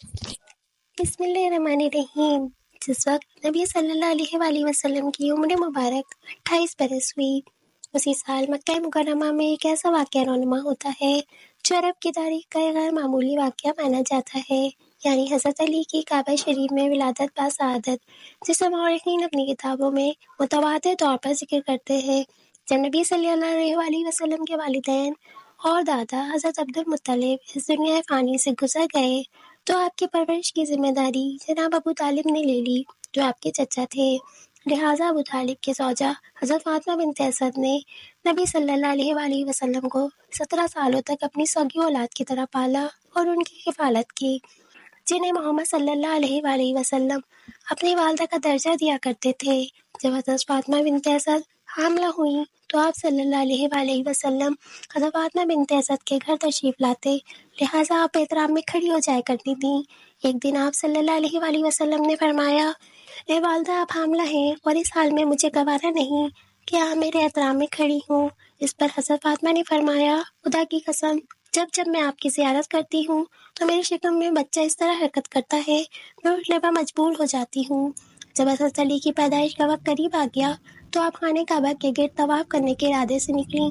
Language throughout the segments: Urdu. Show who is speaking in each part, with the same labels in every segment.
Speaker 1: بسم اللہ الرحمن الرحیم۔ جس وقت نبی صلی اللہ علیہ وآلہ وسلم کی عمر مبارک 28 برس ہوئی، اسی سال مکہ مکرمہ میں ایک ایسا واقعہ رونما ہوتا ہے جو عرب کی تاریخ کا ایک غیر معمولی واقعہ مانا جاتا ہے، یعنی حضرت علی کی کعبہ شریف میں ولادت باسعادت، جسے مورخین اپنی کتابوں میں متواتر طور پر ذکر کرتے ہیں۔ جب نبی صلی اللہ علیہ وآلہ وسلم کے والدین اور دادا حضرت عبد المطلب اس دنیا فانی سے گزر گئے تو آپ کی پرورش کی ذمہ داری جناب ابو طالب نے لے لی، جو آپ کے چچا تھے۔ لہٰذا ابو طالب کے زوجہ حضرت فاطمہ بنت اسد نے نبی صلی اللہ علیہ وآلہ وسلم کو 17 سالوں تک اپنی سوگی اولاد کی طرح پالا اور ان کی کفالت کی، جنہیں محمد صلی اللہ علیہ وآلہ وسلم اپنی والدہ کا درجہ دیا کرتے تھے۔ جب حضرت فاطمہ بنت اسد حاملہ ہوئیں تو آپ صلی اللہ علیہ وآلہ وسلم حضرت فاطمہ بنت اسد کے گھر تشریف لاتے، لہٰذا آپ احترام میں کھڑی ہو جایا کرتی تھیں۔ ایک دن آپ صلی اللہ علیہ وآلہ وسلم نے فرمایا، اے والدہ، آپ حاملہ ہیں اور اس حال میں مجھے گوارا نہیں کہ آپ میرے احترام میں کھڑی ہوں۔ اس پر حضرت فاطمہ نے فرمایا، خدا کی قسم، جب میں آپ کی زیارت کرتی ہوں تو میرے شکم میں بچہ اس طرح حرکت کرتا ہے، میں اٹھنے پر مجبور ہو جاتی ہوں۔ جب حضرت علی کی پیدائش کا وقت قریب آ گیا تو آپ خانہ کعبہ کے گرد طواف کرنے کے ارادے سے نکلیں۔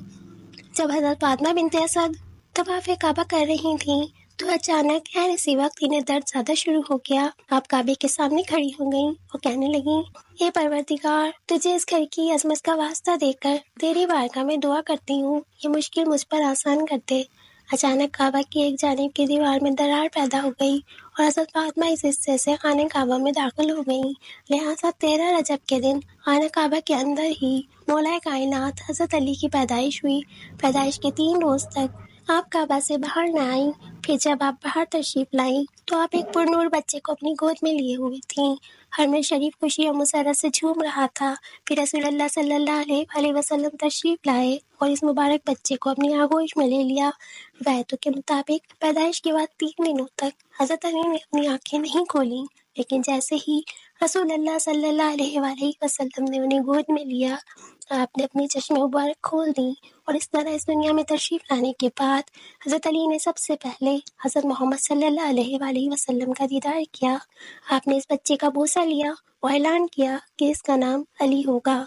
Speaker 1: جب حضرت فاطمہ بنت اسد طواف کعبہ کر رہی تھیں تو اچانک اسی وقت انہیں درد زیادہ شروع ہو گیا۔ آپ کعبے کے سامنے کھڑی ہو گئیں اور کہنے لگیں، اے پروردگار، تجھے اس گھر کی عظمت کا واسطہ دے کر تیری بارگاہ میں دعا کرتی ہوں، یہ مشکل مجھ پر آسان کر دے۔ اچانک کعبہ کی ایک جانب کی دیوار میں درار پیدا ہو گئی اور حضرت فاطمہ اس حصے سے خانہ کعبہ میں داخل ہو گئیں۔ لہٰذا 13 رجب کے دن خانہ کعبہ کے اندر ہی مولا کائنات حضرت علی کی پیدائش ہوئی۔ پیدائش کے 3 روز تک آپ کعبہ سے باہر نہ آئیں۔ پھر جب آپ باہر تشریف لائیں تو آپ ایک پرنور بچے کو اپنی گود میں لیے ہوئی تھیں۔ حرم شریف خوشی اور مسرت سے جھوم رہا تھا۔ پھر رسول اللہ صلی اللہ علیہ وآلہ وسلم تشریف لائے اور اس مبارک بچے کو اپنی آغوش میں لے لیا۔ روایتوں کے مطابق پیدائش کے بعد 3 دنوں تک حضرت علی نے اپنی آنکھیں نہیں کھولیں، لیکن جیسے ہی رسول اللہ صلی اللہ علیہ وآلہ وسلم نے انہیں گود میں لیا، آپ نے اپنی چشمیں مبارک کھول دیں اور اس طرح اس دنیا میں تشریف لانے کے بعد حضرت علی نے سب سے پہلے حضرت محمد صلی اللہ علیہ وآلہ وسلم کا دیدار کیا۔ آپ نے اس بچے کا بوسہ لیا اور اعلان کیا کہ اس کا نام علی ہوگا۔